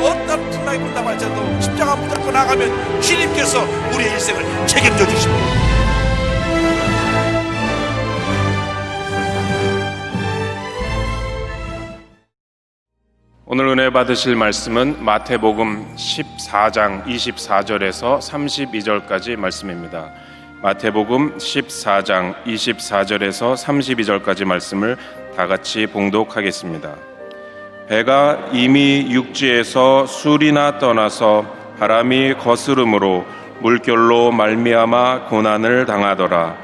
어떤 풍랑이 분다고 할지라도 십자가 붙들고 나가면 주님께서 우리의 일생을 책임져 주십니다. 오늘 은혜 받으실 말씀은 마태복음 14장 24절에서 32절까지 말씀입니다. 마태복음 14장 24절에서 32절까지 말씀을 다 같이 봉독하겠습니다. 배가 이미 육지에서 술이나 떠나서 바람이 거스름으로 물결로 말미암아 고난을 당하더라.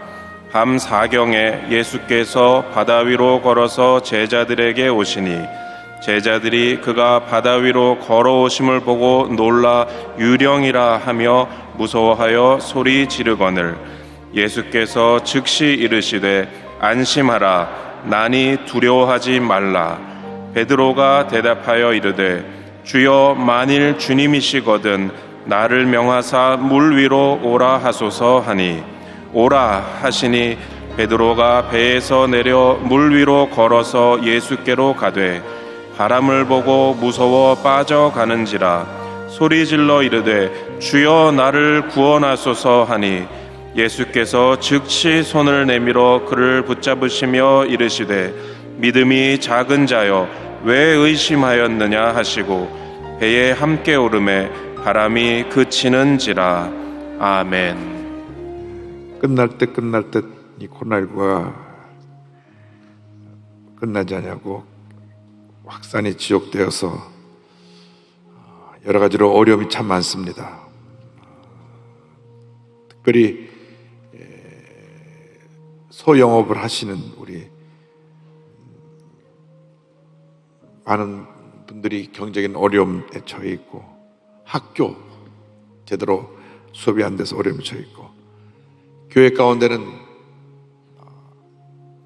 밤 4경에 예수께서 바다 위로 걸어서 제자들에게 오시니 제자들이 그가 바다 위로 걸어오심을 보고 놀라 유령이라 하며 무서워하여 소리 지르거늘 예수께서 즉시 이르시되 안심하라 나니 두려워하지 말라. 베드로가 대답하여 이르되 주여 만일 주님이시거든 나를 명하사 물 위로 오라 하소서 하니 오라 하시니 베드로가 배에서 내려 물 위로 걸어서 예수께로 가되 바람을 보고 무서워 빠져가는지라 소리질러 이르되 주여 나를 구원하소서 하니 예수께서 즉시 손을 내밀어 그를 붙잡으시며 이르시되 믿음이 작은 자여 왜 의심하였느냐 하시고 배에 함께 오르매 바람이 그치는지라. 아멘. 끝날 듯 이 코로나19가 끝나지 않냐고 확산이 지속되어서 여러 가지로 어려움이 참 많습니다. 특별히 소영업을 하시는 우리 많은 분들이 경제적인 어려움에 처해 있고 학교 제대로 수업이 안 돼서 어려움에 처해 있고 교회 가운데는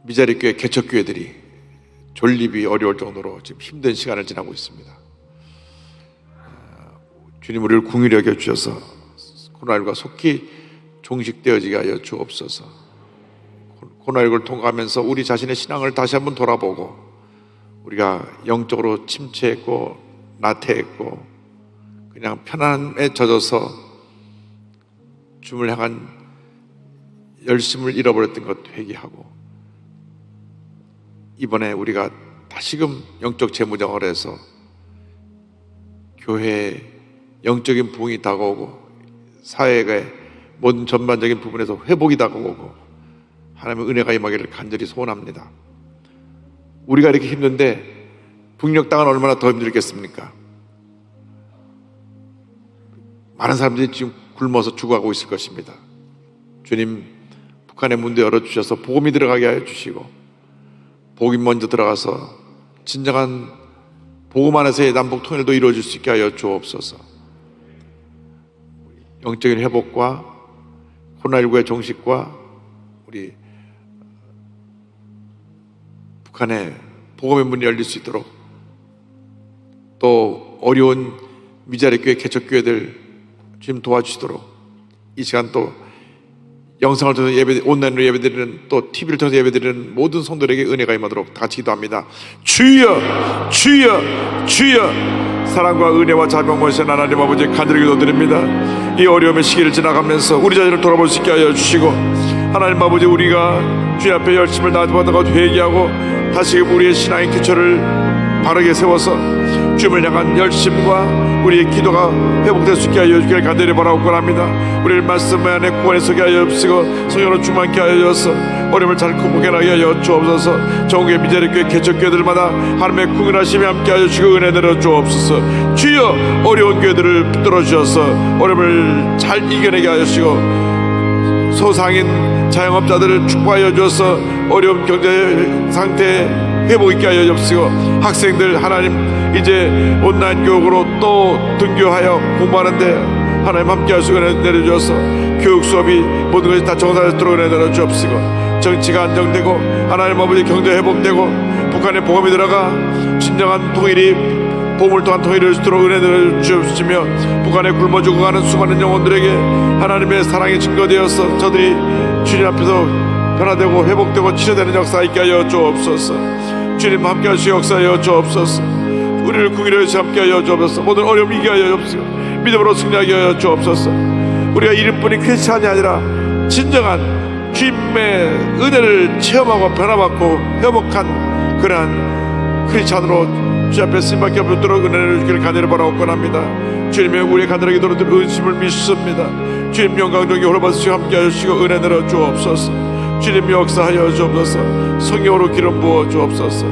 미자리 교회 개척교회들이 존립이 어려울 정도로 지금 힘든 시간을 지나고 있습니다. 주님 우리를 긍휼히 여겨 주셔서 코로나19가 속히 종식되어지게 하여 주옵소서. 코로나19를 통과하면서 우리 자신의 신앙을 다시 한번 돌아보고 우리가 영적으로 침체했고 나태했고 그냥 편안함에 젖어서 주님을 향한 열심을 잃어버렸던 것 회개하고 이번에 우리가 다시금 영적 재무장을 해서 교회에 영적인 부흥이 다가오고 사회의 모든 전반적인 부분에서 회복이 다가오고 하나님의 은혜가 임하기를 간절히 소원합니다. 우리가 이렇게 힘든데 북녘 땅은 얼마나 더 힘들겠습니까? 많은 사람들이 지금 굶어서 죽어가고 있을 것입니다. 주님 북한의 문도 열어주셔서 복음이 들어가게 하여 주시고 복음이 먼저 들어가서 진정한 복음 안에서의 남북 통일도 이루어질 수 있게 하여 주옵소서. 영적인 회복과 코로나19의 종식과 우리 북한의 복음의 문이 열릴 수 있도록 또 어려운 미자립교회 개척교회들 주님 도와주시도록 이 시간 또 영상을 통해서 온라인으로 예배드리는 또 TV를 통해서 예배드리는 모든 성도들에게 은혜가 임하도록 다 같이 기도합니다. 주여 주여 주여 사랑과 은혜와 자비하신 하나님 아버지 간절히 기도드립니다. 이 어려움의 시기를 지나가면서 우리 자신을 돌아볼 수 있게 하여 주시고 하나님 아버지 우리가 주님 앞에 열심을 다하다가 회개하고 다시금 우리의 신앙의 기초를 바르게 세워서 주님을 향한 열심과 우리의 기도가 회복될 수 있게 하여 주기를 간절히 바라옵곤 합니다. 우리를 말씀 안에 구원에 서게 하여 주시고 성령으로 충만케 하여 주셔서 어려움을 잘 극복하게 하여 주옵소서. 전국의 미자립교회 개척교회들마다 하나님의 긍휼하심이 함께 하여 주시고 은혜 내려 주옵소서. 주여 어려운 교회들을 붙들어 주셔서 어려움을 잘 이겨내게 하여 주시고 소상인 자영업자들을 축복하여 주셔서 어려운 경제 상태에 회복 있게 하여 주시고 학생들 하나님 이제 온라인 교육으로 또 등교하여 공부하는데 하나님 함께 하시고 은혜 내려주셔서 교육 수업이 모든 것이 다 정상화되도록 은혜 내려주옵시고 정치가 안정되고 하나님 아버지 경제 회복되고 북한의 복음이 들어가 진정한 통일이 보물 또한 통일을 주도록 은혜 내려주시며 북한에 굶어 죽어가는 수많은 영혼들에게 하나님의 사랑이 증거되어서 저들이 주님 앞에서 변화되고 회복되고 치료되는 역사 있게 하여 주옵소서. 주님 함께 하시고 역사하여 주옵소서. 우리를 궁일하여 함께하여 주옵소서. 모든 어려움 이겨하여 주옵소서. 믿음으로 승리하게 하여 주옵소서. 우리가 이름뿐인 크리스찬이 아니라 진정한 주님의 은혜를 체험하고 변화받고 회복한 그러한 크리스찬으로 주 앞에 쓰임받게 없도록 은혜를 주기를 간절히 바라고 권합니다. 주님의 우리의 간절하게 들어들 은심을 믿습니다. 주님 영광적인 홀받으시고 함께하여 주시고 은혜 내려 주옵소서. 주님 역사하여 주옵소서. 성령으로 기름 부어 주옵소서.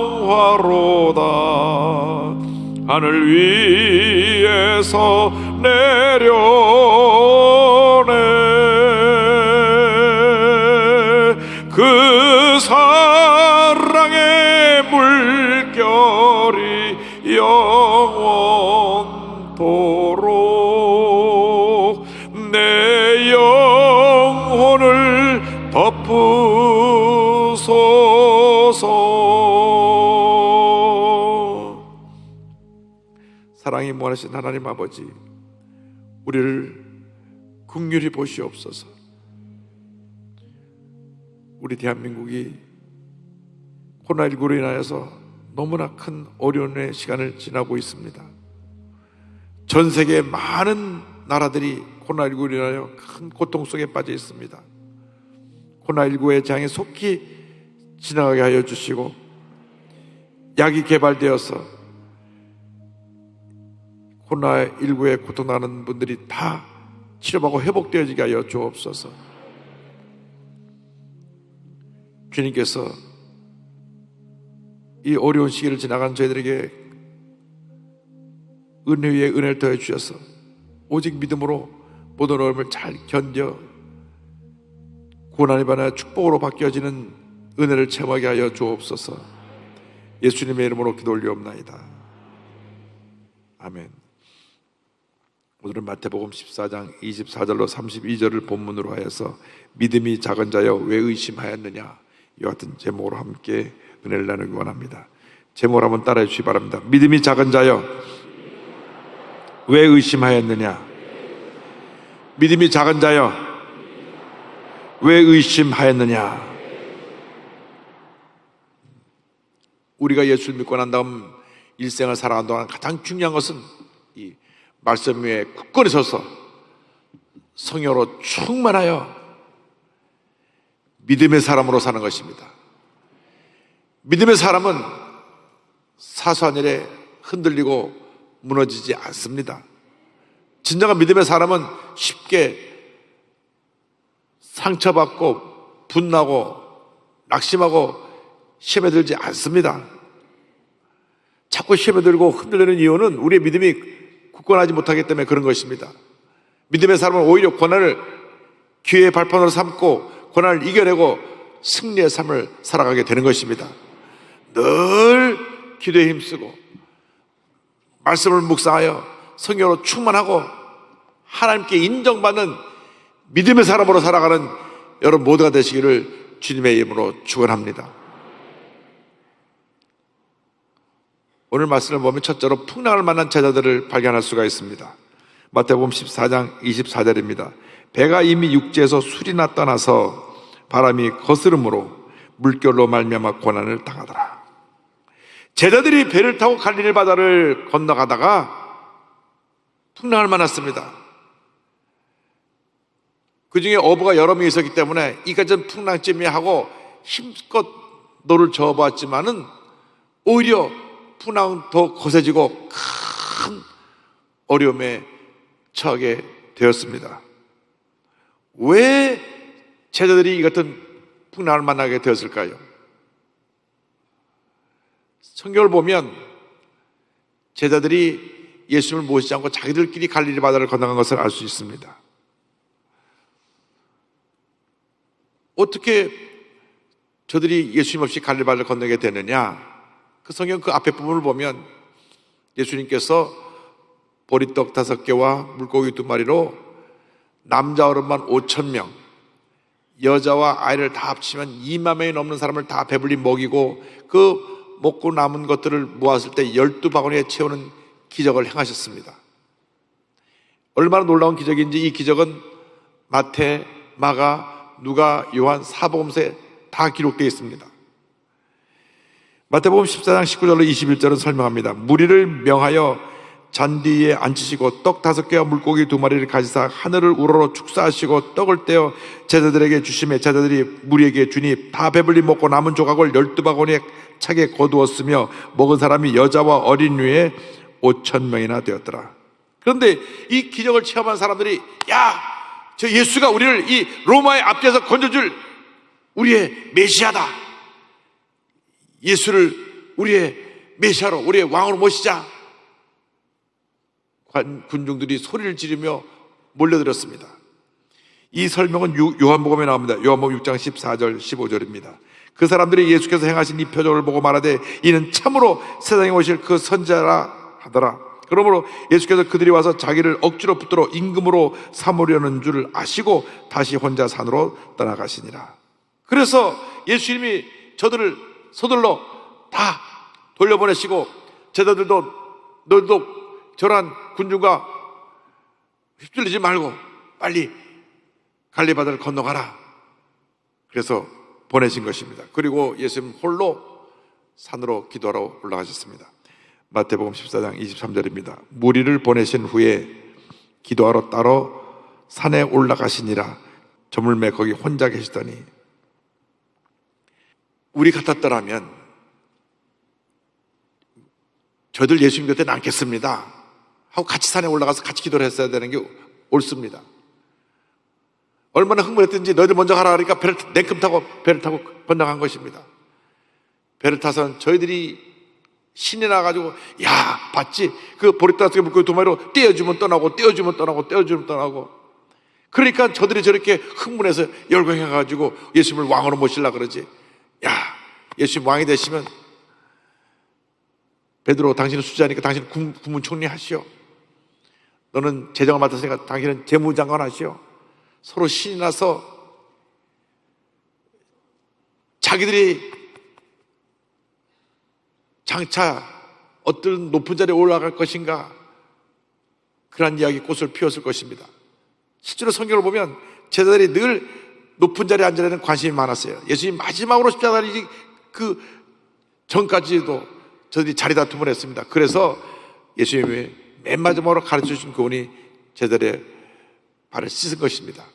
평화로다. 하늘 위에서 내려오네. 그 사랑의 물결이 영원토록 내 영혼을 덮으소서. 사랑이 무한하신 하나님 아버지, 우리를 긍휼히 보시옵소서. 우리 대한민국이 코로나19로 인하여서 너무나 큰 어려움의 시간을 지나고 있습니다. 전 세계의 많은 나라들이 코로나19로 인하여 큰 고통 속에 빠져 있습니다. 코로나19의 장에 속히 지나가게 하여 주시고, 약이 개발되어서 코로나19에 고통나는 분들이 다 치료받고 회복되어지게 하여 주옵소서. 주님께서 이 어려운 시기를 지나간 저희들에게 은혜 위에 은혜를 더해 주셔서 오직 믿음으로 모든 어려움을 잘 견뎌 고난이 반하여 축복으로 바뀌어지는 은혜를 체험하게 하여 주옵소서. 예수님의 이름으로 기도 올리옵나이다. 아멘. 오늘은 마태복음 14장 24절로 32절을 본문으로 하여서 믿음이 작은 자여 왜 의심하였느냐, 이와 같은 제목으로 함께 은혜를 나누기 원합니다. 제목을 한번 따라해 주시기 바랍니다. 믿음이 작은 자여 왜 의심하였느냐. 믿음이 작은 자여 왜 의심하였느냐. 우리가 예수를 믿고 난 다음 일생을 살아가는 동안 가장 중요한 것은 이 말씀 위에 굳건히 서서 성령으로 충만하여 믿음의 사람으로 사는 것입니다. 믿음의 사람은 사소한 일에 흔들리고 무너지지 않습니다. 진정한 믿음의 사람은 쉽게 상처받고 분나고 낙심하고 시험에 들지 않습니다. 자꾸 시험에 들고 흔들리는 이유는 우리의 믿음이 굳건하지 못하기 때문에 그런 것입니다. 믿음의 사람은 오히려 고난을 기회의 발판으로 삼고 고난을 이겨내고 승리의 삶을 살아가게 되는 것입니다. 늘 기도에 힘쓰고 말씀을 묵상하여 성령으로 충만하고 하나님께 인정받는 믿음의 사람으로 살아가는 여러분 모두가 되시기를 주님의 이름으로 축원합니다. 오늘 말씀을 보면 첫째로 풍랑을 만난 제자들을 발견할 수가 있습니다. 마태복음 14장 24절입니다. 배가 이미 육지에서 술이나 떠나서 바람이 거스름으로 물결로 말미암아 고난을 당하더라. 제자들이 배를 타고 갈릴리 바다를 건너가다가 풍랑을 만났습니다. 그 중에 어부가 여러 명 있었기 때문에 이까지는 풍랑쯤이야 하고 힘껏 노를 저어봤지만은 오히려 풍랑은 더 거세지고 큰 어려움에 처하게 되었습니다. 왜 제자들이 이 같은 풍랑을 만나게 되었을까요? 성경을 보면 제자들이 예수님을 모시지 않고 자기들끼리 갈릴리 바다를 건너간 것을 알 수 있습니다. 어떻게 저들이 예수님 없이 갈릴리 바다를 건너게 되느냐? 그 성경 그 앞에 부분을 보면 예수님께서 보리떡 5개와 물고기 2마리로 남자 어른만 5,000명, 여자와 아이를 다 합치면 2만 명이 넘는 사람을 다 배불리 먹이고 그 먹고 남은 것들을 모았을 때 12바구니에 채우는 기적을 행하셨습니다. 얼마나 놀라운 기적인지 이 기적은 마태, 마가, 누가, 요한, 사복음서에 다 기록되어 있습니다. 마태복음 14장 19절로 21절은 설명합니다. 무리를 명하여 잔디 위에 앉히시고 떡 5개와 물고기 2마리를 가지사 하늘을 우러러 축사하시고 떡을 떼어 제자들에게 주시매 제자들이 무리에게 주니 다 배불리 먹고 남은 조각을 12바구니에 차게 거두었으며 먹은 사람이 여자와 어린 이에 5,000명이나 되었더라. 그런데 이 기적을 체험한 사람들이 야, 저 예수가 우리를 이 로마의 앞뒤에서 건져줄 우리의 메시아다. 예수를 우리의 메시아로, 우리의 왕으로 모시자. 군중들이 소리를 지르며 몰려들었습니다. 이 설명은 요한복음에 나옵니다. 요한복음 6장 14절 15절입니다. 그 사람들이 예수께서 행하신 이 표적을 보고 말하되 이는 참으로 세상에 오실 그 선지자라 하더라. 그러므로 예수께서 그들이 와서 자기를 억지로 붙들어 임금으로 삼으려는 줄 아시고 다시 혼자 산으로 떠나가시니라. 그래서 예수님이 저들을 서둘러 다 돌려보내시고 제자들도 너희도 저러한 군중과 휩쓸리지 말고 빨리 갈릴리바다를 건너가라. 그래서 보내신 것입니다. 그리고 예수님 홀로 산으로 기도하러 올라가셨습니다. 마태복음 14장 23절입니다. 무리를 보내신 후에 기도하러 따로 산에 올라가시니라. 저물매 거기 혼자 계시더니 우리 같았더라면 저들 예수님 곁에 남겠습니다 하고 같이 산에 올라가서 같이 기도를 했어야 되는 게 옳습니다. 얼마나 흥분했든지 너희들 먼저 가라 그러니까 냉큼 타고 배를 타고 건너간 것입니다. 배를 타선 저희들이 신이 나가지고 야 봤지? 그 보리떡 속에 물고기 2마리로 떼어주면 떠나고 떼어주면 떠나고 떼어주면 떠나고 그러니까 저들이 저렇게 흥분해서 열광해가지고 예수님을 왕으로 모시려고 그러지. 야 예수님 왕이 되시면 베드로 당신은 수자니까 당신은 국무총리 하시오. 너는 재정을 맡았으니까 당신은 재무장관 하시오. 서로 신이 나서 자기들이 장차 어떤 높은 자리에 올라갈 것인가 그런 이야기 꽃을 피웠을 것입니다. 실제로 성경을 보면 제자들이 늘 높은 자리에 앉으려 는 관심이 많았어요. 예수님 마지막으로 십자가를 그 전까지도 저들이 자리 다툼을 했습니다. 그래서 예수님이 맨 마지막으로 가르쳐 주신 교훈이 제자들의 발을 씻은 것입니다.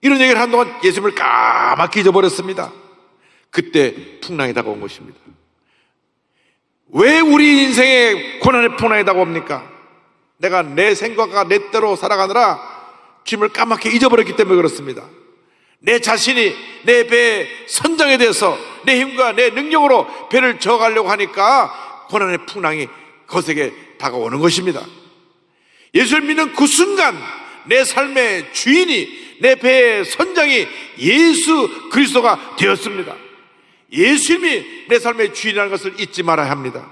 이런 얘기를 한동안 예수님을 까맣게 잊어버렸습니다. 그때 풍랑이 다가온 것입니다. 왜 우리 인생에 고난의 풍랑이 다가옵니까? 내가 내 생각과 내 대로 살아가느라 주님을 까맣게 잊어버렸기 때문에 그렇습니다. 내 자신이 내 배의 선장에 대해서 내 힘과 내 능력으로 배를 저어가려고 하니까 고난의 풍랑이 거세게 다가오는 것입니다. 예수를 믿는 그 순간 내 삶의 주인이 내 배의 선장이 예수 그리스도가 되었습니다. 예수님이 내 삶의 주인이라는 것을 잊지 말아야 합니다.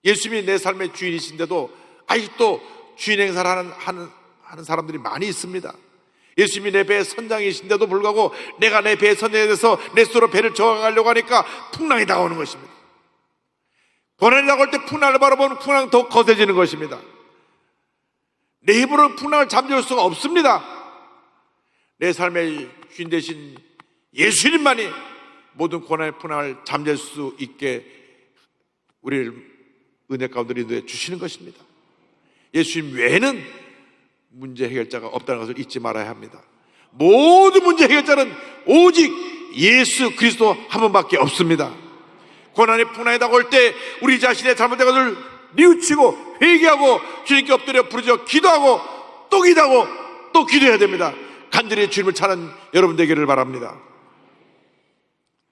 예수님이 내 삶의 주인이신데도 아직도 주인 행사를 하는 사람들이 많이 있습니다. 예수님이 내 배의 선장이신데도 불구하고 내가 내 배의 선장에 대해서 내 스스로 배를 저어가려고 하니까 풍랑이 다가오는 것입니다. 고난이 다가올 때 풍랑을 바라보면 풍랑은 더 거세지는 것입니다. 내 힘으로 풍랑을 잠재울 수가 없습니다. 내 삶의 주인 되신 예수님만이 모든 고난의 풍랑을 잠재울 수 있게 우리를 은혜 가운데 인도해 주시는 것입니다. 예수님 외에는 문제 해결자가 없다는 것을 잊지 말아야 합니다. 모든 문제 해결자는 오직 예수 그리스도 한 분밖에 없습니다. 고난의 풍랑이 다가올 때 우리 자신의 잘못된 것을 뉘우치고 회개하고 주님께 엎드려 부르짖어 기도하고 또 기도하고 또 기도해야 됩니다. 간절히 주님을 찾는 여러분 되기를 바랍니다.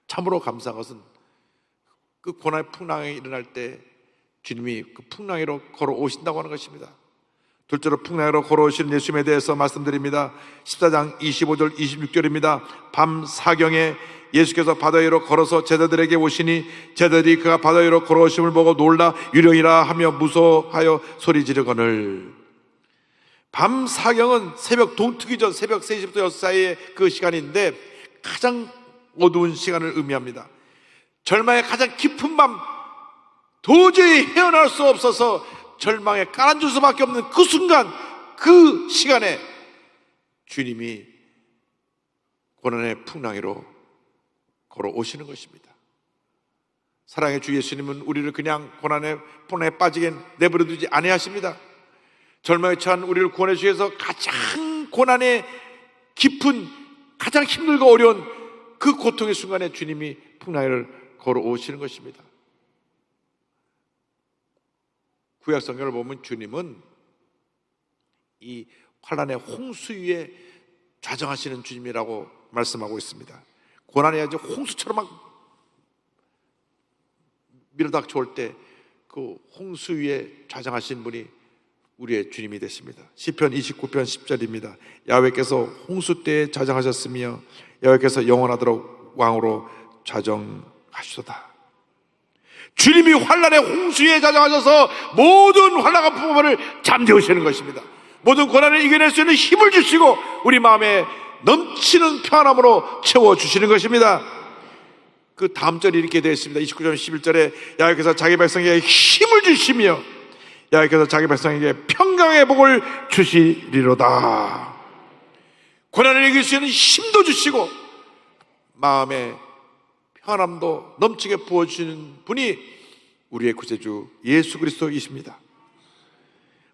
참으로 감사한 것은 그 고난의 풍랑이 일어날 때 주님이 그 풍랑 위로 걸어오신다고 하는 것입니다. 둘째로 풍랑 위로 걸어오시는 예수님에 대해서 말씀드립니다. 14장 25절 26절입니다. 밤 사경에 예수께서 바다 위로 걸어서 제자들에게 오시니 제자들이 그가 바다 위로 걸어오심을 보고 놀라 유령이라 하며 무서워하여 소리 지르거늘. 밤 사경은 새벽 동트기 전 새벽 3시부터 6시 사이의 그 시간인데 가장 어두운 시간을 의미합니다. 절망의 가장 깊은 밤, 도저히 헤어날 수 없어서 절망에 깔아줄 수밖에 없는 그 순간, 그 시간에 주님이 고난의 풍랑이로 걸어오시는 것입니다. 사랑의 주 예수님은 우리를 그냥 고난의 풍랑에 빠지게 내버려두지 아니하십니다. 절망에 처한 우리를 구원해 주기 위해서 가장 고난의 깊은, 가장 힘들고 어려운 그 고통의 순간에 주님이 풍랑을 걸어오시는 것입니다. 구약 성경을 보면 주님은 이 환란의 홍수 위에 좌정하시는 주님이라고 말씀하고 있습니다. 고난이 아주 홍수처럼 막 밀어닥쳐올 때 그 홍수 위에 좌정하신 분이 우리의 주님이 되십니다. 시편 29편 10절입니다. 야훼께서 홍수 때에 좌정하셨으며 야훼께서 영원하도록 왕으로 좌정하시도다. 주님이 환란의 홍수 위에 좌정하셔서 모든 환란과 풍파를 잠재우시는 것입니다. 모든 고난을 이겨낼 수 있는 힘을 주시고 우리 마음에 넘치는 평안함으로 채워주시는 것입니다. 그 다음 절이 이렇게 되어 있습니다. 29절 11절에 야훼께서 자기 백성에게 힘을 주시며 야훼께서 자기 백성에게 평강의 복을 주시리로다. 고난을 이길 수 있는 힘도 주시고 마음에 평안함도 넘치게 부어주시는 분이 우리의 구세주 예수 그리스도이십니다.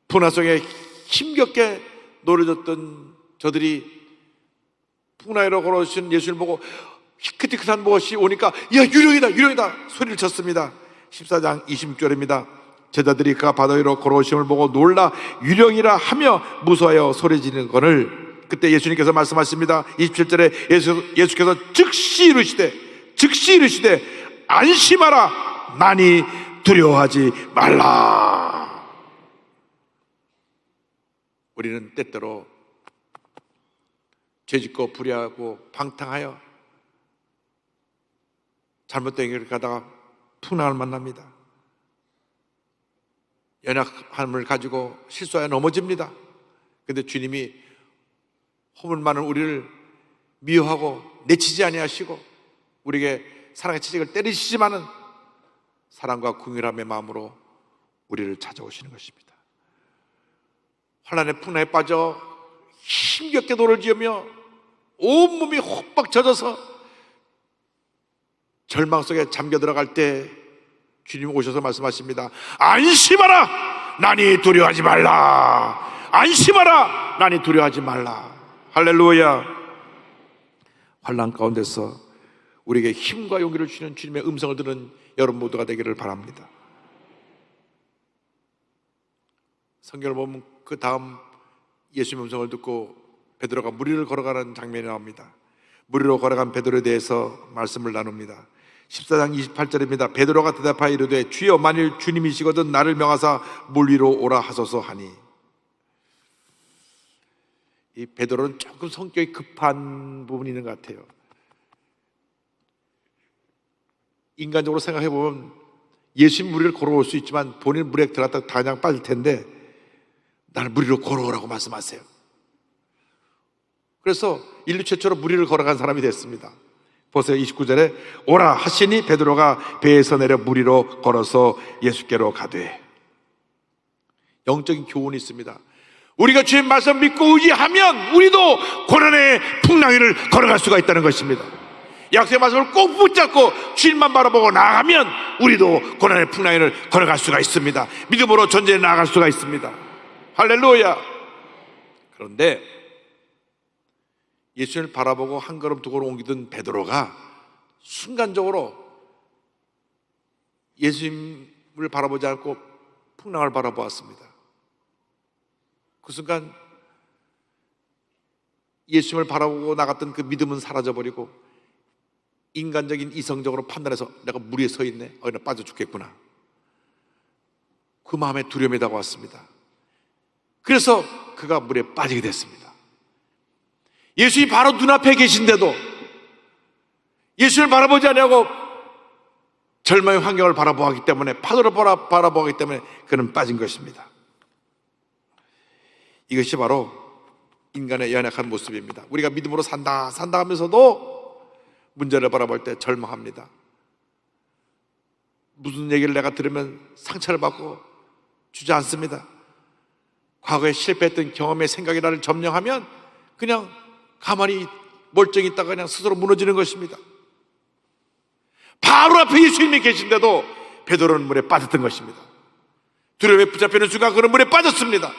풍랑 속에 힘겹게 노려졌던 저들이 풍랑으로 걸어오신 예수를 보고 희끗희끗한 무엇이 오니까 야 유령이다 유령이다 소리를 쳤습니다. 14장 26절입니다. 제자들이 그가 바다 위로 걸어오심을 보고 놀라 유령이라 하며 무서워하여 소리지르는 거를 그때 예수님께서 말씀하십니다. 27절에 예수께서 즉시 이르시되 안심하라 나니 두려워하지 말라. 우리는 때때로 죄짓고 불의하고 방탕하여 잘못된 길을 가다가 풍랑을 만납니다. 연약함을 가지고 실수하여 넘어집니다. 그런데 주님이 허물 많은 우리를 미워하고 내치지 아니하시고 우리에게 사랑의 채찍을 때리시지만은 사랑과 긍휼함의 마음으로 우리를 찾아오시는 것입니다. 환난의 풍랑에 빠져 힘겹게 노를 지으며 온몸이 호박 젖어서 절망 속에 잠겨 들어갈 때 주님 오셔서 말씀하십니다. 안심하라 나니 두려워하지 말라. 안심하라 나니 두려워하지 말라. 할렐루야. 환난 가운데서 우리에게 힘과 용기를 주시는 주님의 음성을 들은 여러분 모두가 되기를 바랍니다. 성경을 보면 그 다음 예수님의 음성을 듣고 베드로가 물 위를 걸어가는 장면이 나옵니다. 물 위로 걸어간 베드로에 대해서 말씀을 나눕니다. 14장 28절입니다. 베드로가 대답하여 이르되 주여 만일 주님이시거든 나를 명하사 물 위로 오라 하소서 하니. 이 베드로는 조금 성격이 급한 부분이 있는 것 같아요. 인간적으로 생각해 보면 예수님 물 위를 걸어올 수 있지만 본인 물에 들어갔다 그냥 빠질 텐데 나를 물 위로 걸어오라고 말씀하세요. 그래서 인류 최초로 물 위를 걸어간 사람이 됐습니다. 보세요. 29절에 오라 하시니 베드로가 배에서 내려 물 위로 걸어서 예수께로 가되. 영적인 교훈이 있습니다. 우리가 주의 말씀 믿고 의지하면 우리도 고난의 풍랑위를 걸어갈 수가 있다는 것입니다. 약속의 말씀을 꼭 붙잡고 주님만 바라보고 나아가면 우리도 고난의 풍랑위를 걸어갈 수가 있습니다. 믿음으로 전쟁에 나아갈 수가 있습니다. 할렐루야. 그런데 예수님을 바라보고 한 걸음 두 걸음 옮기던 베드로가 순간적으로 예수님을 바라보지 않고 풍랑을 바라보았습니다. 그 순간 예수님을 바라보고 나갔던 그 믿음은 사라져버리고 인간적인 이성적으로 판단해서 내가 물 위에 서 있네, 나 빠져 죽겠구나, 그 마음에 두려움이 다가왔습니다. 그래서 그가 물에 빠지게 됐습니다. 예수님이 바로 눈앞에 계신데도 예수님을 바라보지 않냐고 절망의 환경을 바라보았기 때문에, 파도를 바라보았기 때문에 그는 빠진 것입니다. 이것이 바로 인간의 연약한 모습입니다. 우리가 믿음으로 산다 하면서도 문제를 바라볼 때 절망합니다. 무슨 얘기를 내가 들으면 상처를 받고 주저앉습니다. 과거에 실패했던 경험의 생각이 나를 점령하면 그냥 가만히 멀쩡히 있다가 그냥 스스로 무너지는 것입니다. 바로 앞에 예수님이 계신데도 베드로는 물에 빠졌던 것입니다. 두려움에 붙잡히는 순간 그는 물에 빠졌습니다.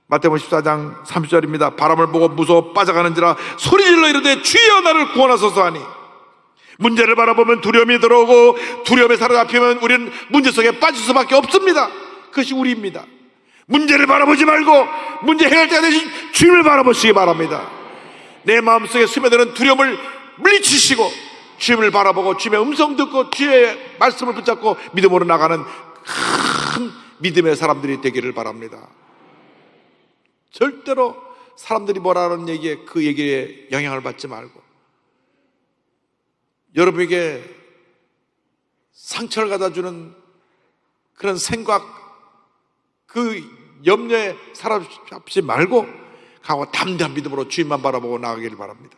마태복음 14장 30절입니다. 바람을 보고 무서워 빠져가는지라 소리질러 이르되 주여 나를 구원하소서 하니, 문제를 바라보면 두려움이 들어오고 두려움에 사로잡히면 우리는 문제 속에 빠질 수밖에 없습니다. 그것이 우리입니다. 문제를 바라보지 말고 문제 해결자가 되신 주님을 바라보시기 바랍니다. 내 마음속에 스며드는 두려움을 물리치시고 주님을 바라보고 주님의 음성 듣고 주의 말씀을 붙잡고 믿음으로 나가는 큰 믿음의 사람들이 되기를 바랍니다. 절대로 사람들이 뭐라는 얘기에 그 얘기에 영향을 받지 말고, 여러분에게 상처를 갖다주는 그런 생각, 그 염려에 사로잡지 말고 강하고 담대한 믿음으로 주님만 바라보고 나가기를 바랍니다.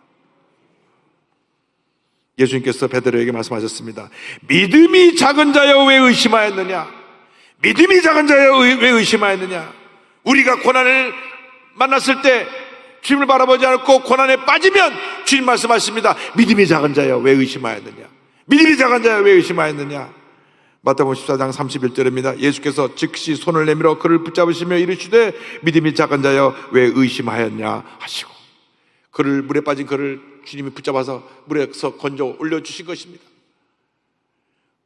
예수님께서 베드로에게 말씀하셨습니다. 믿음이 작은 자여 왜 의심하였느냐? 믿음이 작은 자여 왜 의심하였느냐? 우리가 고난을 만났을 때 주님을 바라보지 않고 고난에 빠지면 주님 말씀하십니다. 믿음이 작은 자여 왜 의심하였느냐? 믿음이 작은 자여 왜 의심하였느냐? 마태복음 14장 31절입니다. 예수께서 즉시 손을 내밀어 그를 붙잡으시며 이르시되 믿음이 작은 자여 왜 의심하였냐 하시고, 그를 물에 빠진 그를 주님이 붙잡아서 물에서 건져 올려주신 것입니다.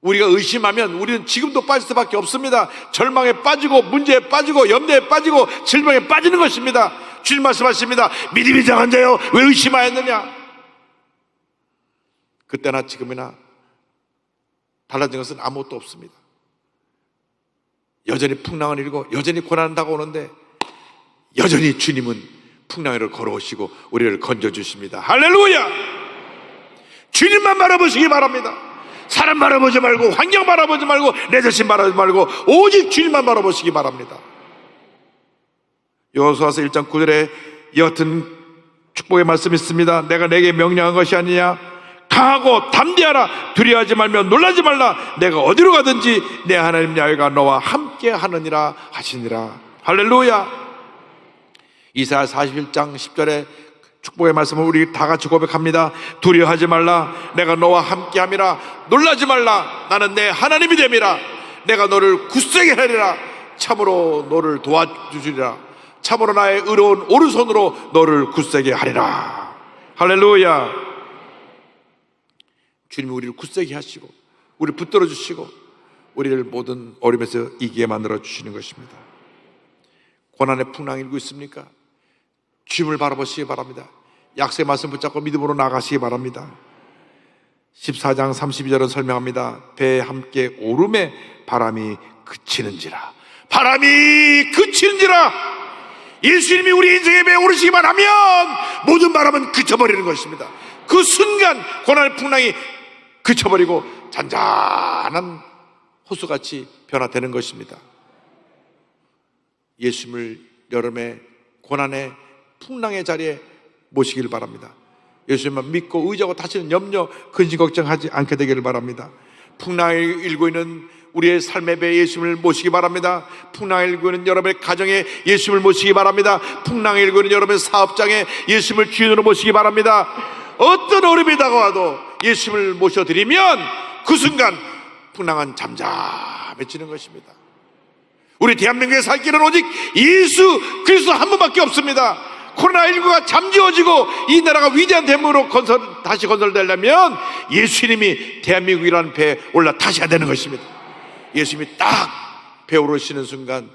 우리가 의심하면 우리는 지금도 빠질 수밖에 없습니다. 절망에 빠지고 문제에 빠지고 염려에 빠지고 질병에 빠지는 것입니다. 주님 말씀하십니다. 믿음이 작은 자여 왜 의심하였느냐? 그때나 지금이나 달라진 것은 아무것도 없습니다. 여전히 풍랑은 일고 여전히 고난은 다가오는데 여전히 주님은 풍랑을 걸어오시고 우리를 건져주십니다. 할렐루야! 주님만 바라보시기 바랍니다. 사람 바라보지 말고 환경 바라보지 말고 내 자신 바라보지 말고 오직 주님만 바라보시기 바랍니다. 여호수아서 1장 9절에 이와 같은 축복의 말씀이 있습니다. 내가 내게 명령한 것이 아니냐? 강하고 담대하라. 두려워하지 말며 놀라지 말라. 내가 어디로 가든지 내 하나님 야훼가 너와 함께 하느니라 하시니라. 할렐루야. 이사야 41장 10절에 축복의 말씀을 우리 다 같이 고백합니다. 두려워하지 말라. 내가 너와 함께 함이라. 놀라지 말라. 나는 내 하나님이 됨이라. 내가 너를 굳세게 하리라. 참으로 너를 도와주리라. 참으로 나의 의로운 오른손으로 너를 굳세게 하리라. 할렐루야. 주님이 우리를 굳세게 하시고 우리를 붙들어 주시고 우리를 모든 어려움에서 이기게 만들어 주시는 것입니다. 고난의 풍랑이 일고 있습니까? 주님을 바라보시기 바랍니다. 약속의 말씀 붙잡고 믿음으로 나가시기 바랍니다. 14장 32절은 설명합니다. 배에 함께 오름에 바람이 그치는지라. 바람이 그치는지라. 예수님이 우리 인생의 배에 오르시기만 하면 모든 바람은 그쳐버리는 것입니다. 그 순간 고난의 풍랑이 그쳐버리고 잔잔한 호수같이 변화되는 것입니다. 예수님을 여름에 고난의 풍랑의 자리에 모시기를 바랍니다. 예수님만 믿고 의지하고 다시는 염려, 근심, 걱정하지 않게 되기를 바랍니다. 풍랑을 일고 있는 우리의 삶의 배에 예수님을 모시기 바랍니다. 풍랑을 일고 있는 여러분의 가정에 예수님을 모시기 바랍니다. 풍랑을 일고 있는 여러분의 사업장에 예수님을 주인으로 모시기 바랍니다. 어떤 어려움이 다가와도 예수님을 모셔드리면 그 순간 풍랑은 잠잠해지는 것입니다. 우리 대한민국의 살 길은 오직 예수 그리스도 한 분밖에 없습니다. 코로나19가 잠재워지고 이 나라가 위대한 대목으로 다시 건설되려면 예수님이 대한민국이라는 배에 올라타셔야 되는 것입니다. 예수님이 딱 배에 오르시는 순간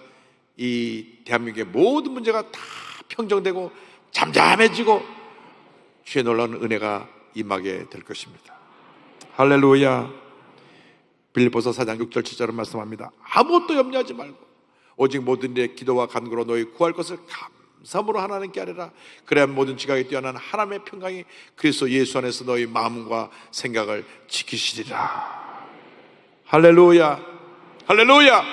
이 대한민국의 모든 문제가 다 평정되고 잠잠해지고 주의 놀라운 은혜가 임하게 될 것입니다. 할렐루야. 빌립보서 4장 6절 7절은 말씀합니다. 아무것도 염려하지 말고 오직 모든 일에 기도와 간구로 너희 구할 것을 감사함으로 하나님께 아뢰라. 그래야 모든 지각에 뛰어난 하나님의 평강이 그리스도 예수 안에서 너희 마음과 생각을 지키시리라. 할렐루야. 할렐루야.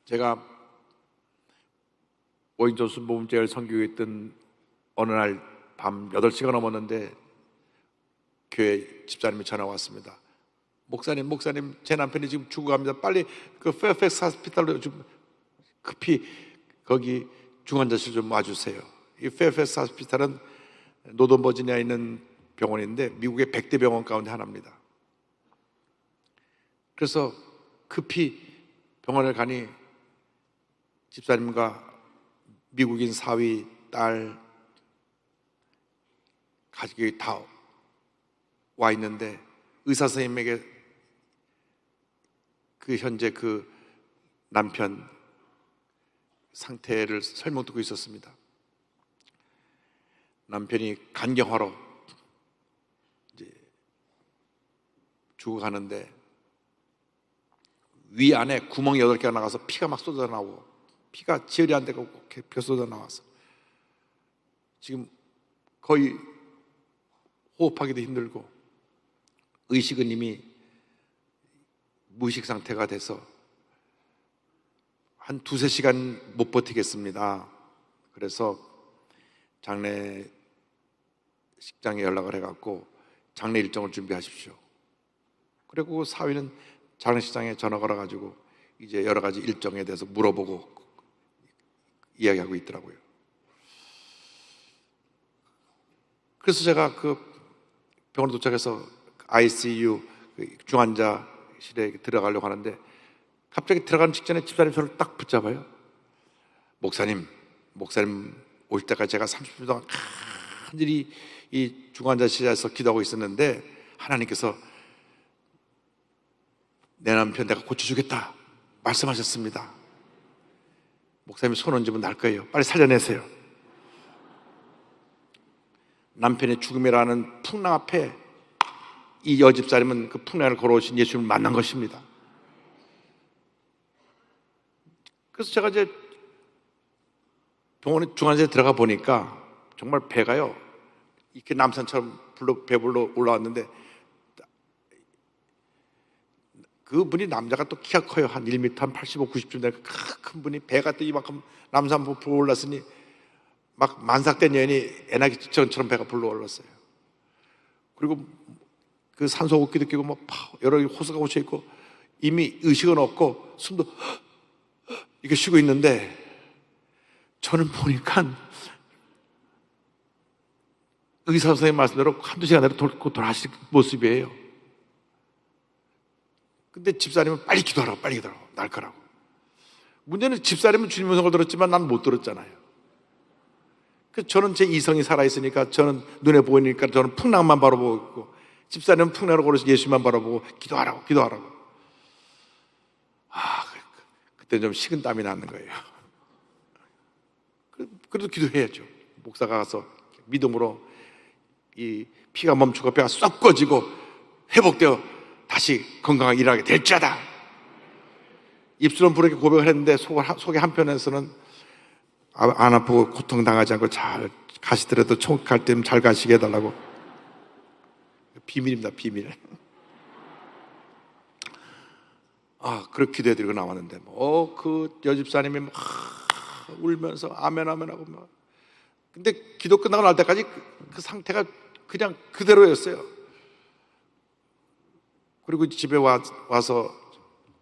제가 오인존 순복음제를 선교했던 어느 날 밤 8시가 넘었는데 교회 집사님이 전화가 왔습니다. 목사님 제 남편이 지금 죽어갑니다. 빨리 그 페어팩스 하스피탈로 좀 급히 거기 중환자실 좀 와주세요. 이 페어팩스 호스피탈은 노던 버지니아에 있는 병원인데 미국의 100대 병원 가운데 하나입니다. 그래서 급히 병원을 가니 집사님과 미국인 사위, 딸, 가족이 다 와 있는데 의사 선생님에게 그 현재 그 남편 상태를 설명 듣고 있었습니다. 남편이 간경화로 이제 죽어가는데 위 안에 구멍이 8개가 나가서 피가 막 쏟아 나오고 피가 지혈이 안 되고 피가 쏟아 나와서 지금 거의 호흡하기도 힘들고 의식은 이미 무의식 상태가 돼서 한 2-3시간 못 버티겠습니다. 그래서 장례식장에 연락을 해갖고 장례 일정을 준비하십시오. 그리고 사위는 장례식장에 전화 걸어가지고 이제 여러 가지 일정에 대해서 물어보고 이야기하고 있더라고요. 그래서 제가 그 병원에 도착해서 ICU 중환자실에 들어가려고 하는데 갑자기 들어가는 직전에 집사님 손을 딱 붙잡아요. 목사님 오실 때까지 제가 30분 동안 간절히 이 중환자실에서 기도하고 있었는데 하나님께서 내 남편 내가 고쳐주겠다 말씀하셨습니다. 목사님이 손 얹으면 날 거예요. 빨리 살려내세요. 남편의 죽음이라는 풍랑 앞에 이 여집사님은 그 풍랑을 걸어오신 예수님을 만난 것입니다. 그래서 제가 이제 병원에 중환자실에 들어가 보니까 정말 배가요 이렇게 남산처럼 배불러 올라왔는데 그분이 남자가 또 키가 커요. 한 1m, 한 85, 90쯤 되는 큰 분이 배가 또 이만큼 남산 부풀어 올랐으니 막 만삭된 여인이 애나기처럼 배가 불러 올랐어요. 그리고 그 산소 호흡기도 끼고 뭐 여러 호수가 꽂혀 있고 이미 의식은 없고 숨도 이렇게 쉬고 있는데 저는 보니까 의사 선생님 말씀대로 한두 시간 내로 돌아가실 모습이에요. 근데 집사님은 빨리 기도하라고 날 거라고. 문제는 집사님은 주님 음성을 들었지만 난 못 들었잖아요. 그래서 저는 제 이성이 살아있으니까 저는 눈에 보이니까 저는 풍랑만 바라보고 있고 집사님은 풍랑을 걸어서 예수만 바라보고 기도하라고. 그때 좀 식은땀이 나는 거예요. 그래도 기도해야죠. 목사가 가서 믿음으로 이 피가 멈추고 배가 쏙 꺼지고 회복되어 다시 건강하게 일하게 될지어다. 입술은 부르게 고백을 했는데 속의 한편에서는 안 아프고 고통당하지 않고 잘 가시더라도 총 갈 때면 잘 가시게 해달라고. 비밀입니다, 비밀. 그렇게 기도해드리고 나왔는데 그 여집사님이 막 울면서 아멘 하고 막. 근데 기도 끝나고 날 때까지 그 상태가 그냥 그대로였어요. 그리고 집에 와서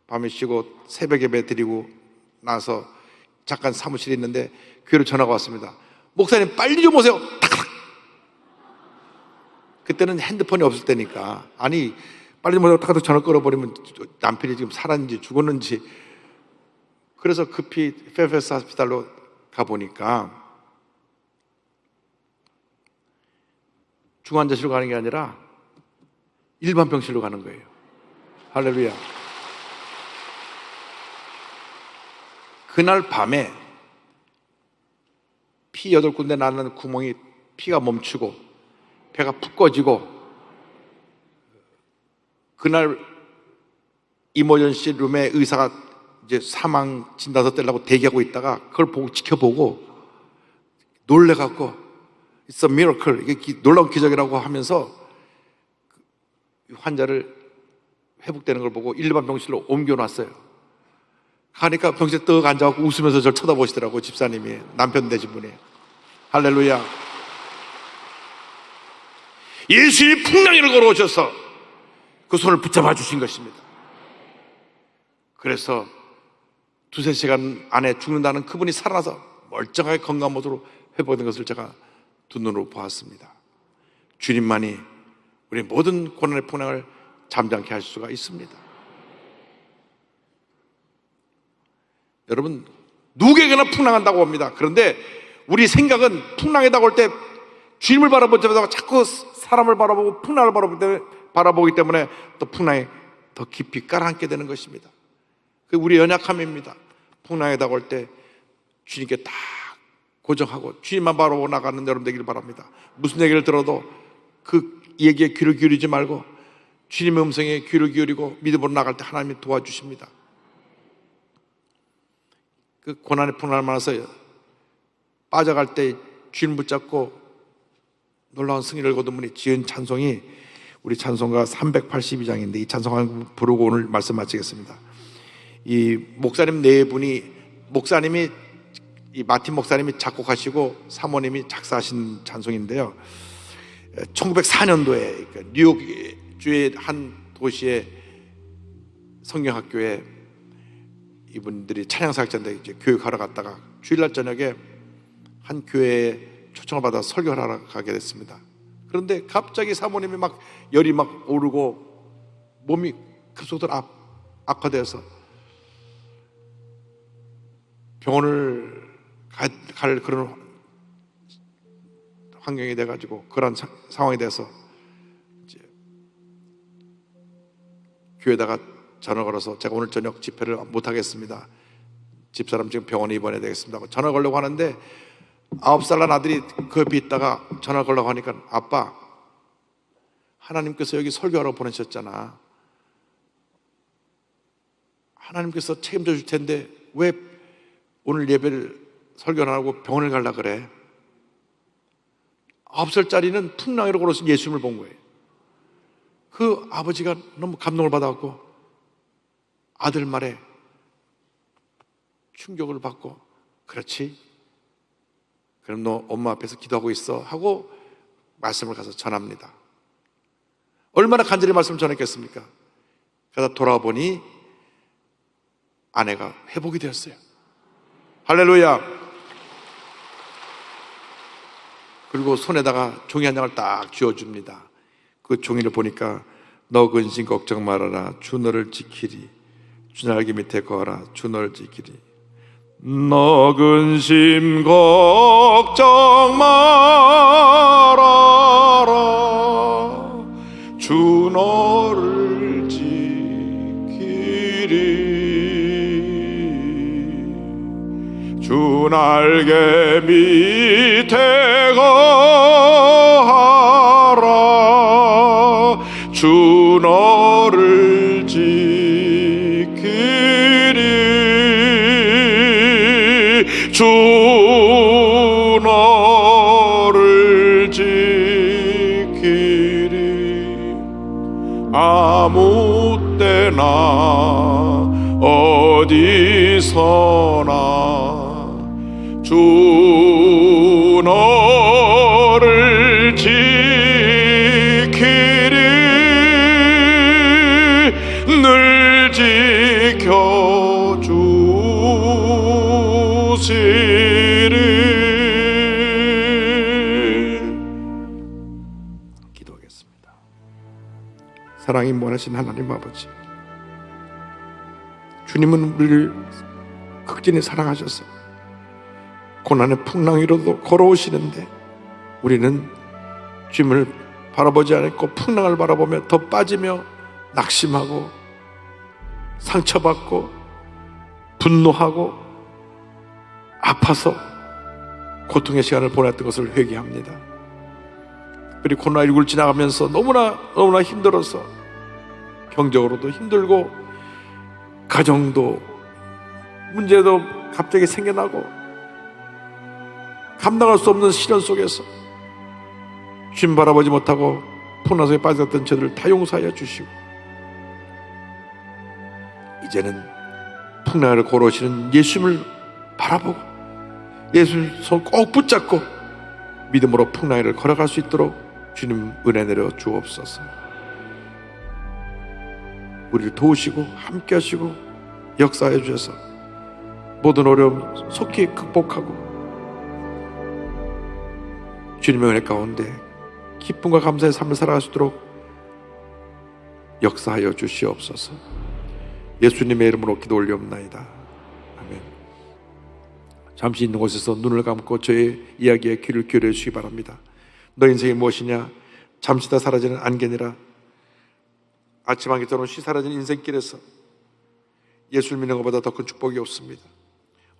밤에 쉬고 새벽 예배 드리고 나서 잠깐 사무실에 있는데 교회로 전화가 왔습니다. 목사님 빨리 좀 오세요. 탁탁. 그때는 핸드폰이 없을 때니까 아니 빨리 좀 오세요. 탁탁 전화 끌어버리면 남편이 지금 살았는지 죽었는지. 그래서 급히 페어팩스 호스피탈로 가보니까 중환자실로 가는 게 아니라 일반 병실로 가는 거예요. 할렐루야. 그날 밤에 피 8군데 나는 구멍이 피가 멈추고 배가 푹 꺼지고 그날 이머전시 룸에 의사가 이제 사망 진단서 떼려고 대기하고 있다가 그걸 보고 지켜보고 놀래갖고 It's a miracle. 이게 놀라운 기적이라고 하면서 환자를 회복되는 걸 보고 일반 병실로 옮겨놨어요. 가니까 병실에 떡 앉아갖고 웃으면서 저를 쳐다보시더라고. 집사님이 남편 되신 분이. 할렐루야. 예수님이 풍랑이를 걸어오셔서 그 손을 붙잡아 주신 것입니다. 그래서 두세 시간 안에 죽는다는 그분이 살아나서 멀쩡하게 건강한 모습으로 회복된 것을 제가 두 눈으로 보았습니다. 주님만이 우리 모든 고난의 풍랑을 잠잠케 할 수가 있습니다. 여러분, 누구에게나 풍랑한다고 합니다. 그런데 우리 생각은 풍랑이라고 할 때 주님을 바라보지 못하고 자꾸 사람을 바라보고 풍랑을 바라보기 때문에 또 풍랑에 더 깊이 깔아앉게 되는 것입니다. 그게 우리의 연약함입니다. 풍랑이라고 할 때 주님께 딱 고정하고 주님만 바라보고 나가는 여러분 되기를 바랍니다. 무슨 얘기를 들어도 그 얘기에 귀를 기울이지 말고 주님의 음성에 귀를 기울이고 믿음으로 나갈 때 하나님이 도와주십니다. 그 고난의 풍랑을 만나서 빠져갈 때 주님 붙잡고 놀라운 승리를 거둔 분이 지은 찬송이 우리 찬송가 382장인데 이 찬송 부르고 오늘 말씀 마치겠습니다. 이 목사님 네 분이 이 마틴 목사님이 작곡하시고 사모님이 작사하신 찬송인데요. 1904년도에 그러니까 뉴욕주의 한 도시의 성경학교에 이분들이 찬양사역자인데 이제 교육하러 갔다가 주일날 저녁에 한 교회에 초청을 받아 설교를 하러 가게 됐습니다. 그런데 갑자기 사모님이 막 열이 막 오르고 몸이 급속도로 악화돼서 병원을 갈 그런 환경이 돼가지고 그런 상황이 돼서 이제 교회에다가 전화 걸어서 제가 오늘 저녁 집회를 못 하겠습니다. 집사람 지금 병원에 입원해야 되겠습니다 하고 전화 걸려고 하는데 9살 난 아들이 그 옆에 있다가 전화 걸려고 하니까 아빠, 하나님께서 여기 설교하러 보내셨잖아. 하나님께서 책임져 줄 텐데 왜 오늘 예배를 설교 안 하고 병원을 가려 그래? 9살짜리는 풍랑으로 걸어서 예수님을 본 거예요. 그 아버지가 너무 감동을 받아갖고 아들 말에 충격을 받고 그렇지? 그럼 너 엄마 앞에서 기도하고 있어 하고 말씀을 가서 전합니다. 얼마나 간절히 말씀을 전했겠습니까? 그러다 돌아보니 아내가 회복이 되었어요. 할렐루야. 그리고 손에다가 종이 한 장을 딱 쥐어줍니다. 그 종이를 보니까 너 근심 걱정 말아라 주 너를 지키리 주 날개 밑에 거하라 주 너를 지키리. 너 근심 걱정 말아라 주 너를 지키리 주 날개 밑에 거하라 주 너를 지키리 주 너를 지키리 아무 때나 어디서나 주 너를 지키리 늘 지켜주시리. 기도하겠습니다. 사랑이 무한하신 하나님 아버지, 주님은 우리를 극진히 사랑하셔서 고난의 풍랑 위로도 걸어오시는데 우리는 주님을 바라보지 않고 풍랑을 바라보며 더 빠지며 낙심하고 상처받고 분노하고 아파서 고통의 시간을 보냈던 것을 회개합니다. 그리고 코로나19를 지나가면서 너무나 힘들어서 경제적으로도 힘들고 가정도 문제도 갑자기 생겨나고 감당할 수 없는 시련 속에서 주님 바라보지 못하고 풍랑 속에 빠졌던 저들을 다 용서하여 주시고 이제는 풍랑을 걸어오시는 예수님을 바라보고 예수님 손 꼭 붙잡고 믿음으로 풍랑을 걸어갈 수 있도록 주님 은혜 내려 주옵소서. 우리를 도우시고 함께 하시고 역사해 주셔서 모든 어려움 속히 극복하고 주님의 은혜 가운데 기쁨과 감사의 삶을 살아갈 수 있도록 역사하여 주시옵소서. 예수님의 이름으로 기도 올리옵나이다. 아멘. 잠시 있는 곳에서 눈을 감고 저의 이야기에 귀를 기울여 주시기 바랍니다. 너 인생이 무엇이냐? 잠시 다 사라지는 안개니라. 아침 안개처럼 쉬 사라진 인생길에서 예수를 믿는 것보다 더 큰 축복이 없습니다.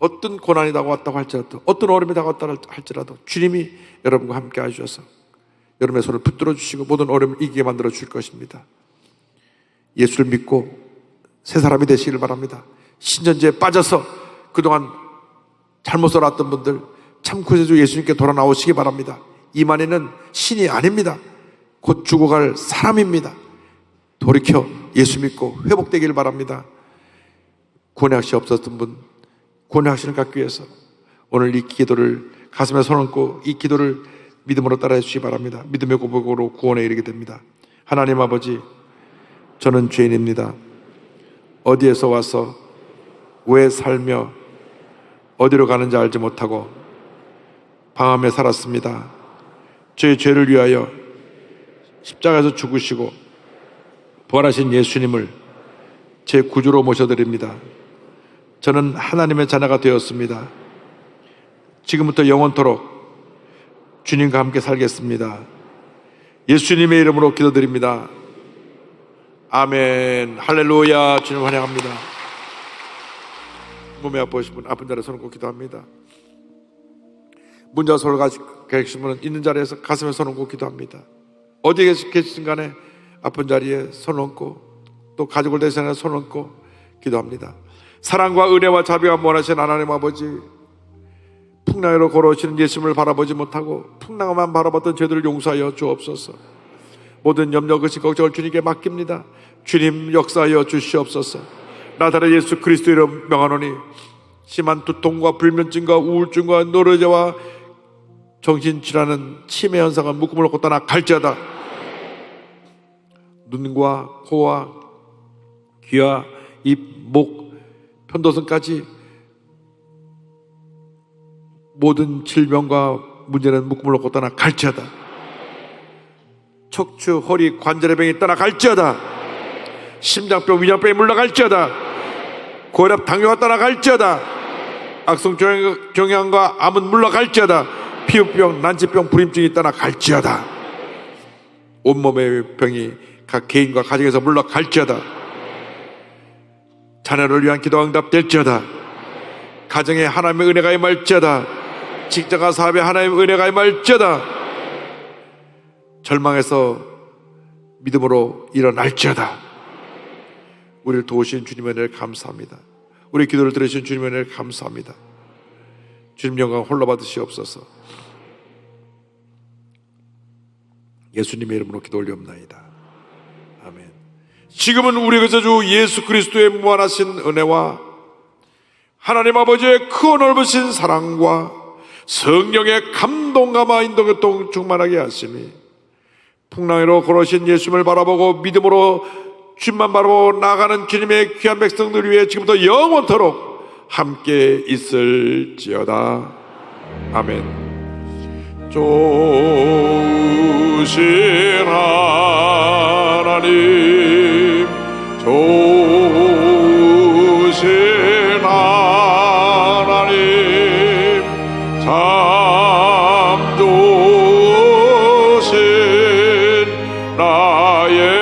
어떤 고난이 다가왔다고 할지라도, 어떤 어려움이 다가왔다고 할지라도 주님이 여러분과 함께 하셔서 여러분의 손을 붙들어 주시고 모든 어려움을 이기게 만들어 주실 것입니다. 예수를 믿고 새 사람이 되시길 바랍니다. 신전지에 빠져서 그동안 잘못 살았던 분들 참 구세주 예수님께 돌아 나오시기 바랍니다. 이만희는 신이 아닙니다. 곧 죽어갈 사람입니다. 돌이켜 예수 믿고 회복되길 바랍니다. 구원의 확신이 없었던 분, 구원의 확신을 갖기 위해서 오늘 이 기도를 가슴에 손 얹고 이 기도를 믿음으로 따라해 주시기 바랍니다. 믿음의 고백으로 구원에 이르게 됩니다. 하나님 아버지, 저는 죄인입니다. 어디에서 와서 왜 살며 어디로 가는지 알지 못하고 방황에 살았습니다. 저의 죄를 위하여 십자가에서 죽으시고 부활하신 예수님을 제 구주로 모셔드립니다. 저는 하나님의 자녀가 되었습니다. 지금부터 영원토록 주님과 함께 살겠습니다. 예수님의 이름으로 기도드립니다. 아멘. 할렐루야. 주님 환영합니다. 몸에 아프신 분, 아픈 자리에 손을 꼭 기도합니다. 문자 서울 계신 분은 있는 자리에서 가슴에 손을 얹고 기도합니다. 어디에 계시든 간에 아픈 자리에 손을 얹고 또 가족을 대신해 손을 얹고 기도합니다. 사랑과 은혜와 자비와 원하신 하나님 아버지, 풍랑으로 걸어오시는 예수님을 바라보지 못하고 풍랑만 바라봤던 죄들을 용서하여 주옵소서. 모든 염려, 근심, 걱정을 주님께 맡깁니다. 주님 역사하여 주시옵소서. 나사렛 예수 그리스도 이름 명하노니 심한 두통과 불면증과 우울증과 노르제와 정신질환은 치매 현상은 묶음을 놓고 떠나 갈지어다. 눈과 코와 귀와 입, 목, 편도선까지 모든 질병과 문제는 묶음을 놓고 떠나 갈지어다. 척추, 허리, 관절의 병이 떠나 갈지어다. 심장병, 위장병이 물러갈지어다. 고혈압, 당뇨가 떠나 갈지어다. 악성 경향과 암은 물러갈지어다. 피부병, 난치병, 불임증이 떠나 갈지어다. 온몸의 병이 각 개인과 가정에서 물러갈지어다. 자녀를 위한 기도가 응답될지어다. 가정에 하나님의 은혜가 임할지어다. 직장과 사업에 하나님의 은혜가 임할지어다. 절망에서 믿음으로 일어날지어다. 우리를 도우신 주님의 은혜를 감사합니다. 우리 기도를 들으신 주님의 은혜를 감사합니다. 주님 영광 홀로 받으시옵소서. 예수님의 이름으로 기도 올리옵나이다. 아멘. 지금은 우리 주 예수 그리스도의 무한하신 은혜와 하나님 아버지의 크고 넓으신 사랑과 성령의 감동감화 인도교통 충만하게 하시니 풍랑으로 걸어오신 예수님을 바라보고 믿음으로 주님만 바라보고 나가는 주님의 귀한 백성들 위해 지금부터 영원토록 함께 있을지어다. 아멘. 좋으신 하나님, 좋으신 하나님, 참 좋으신 나의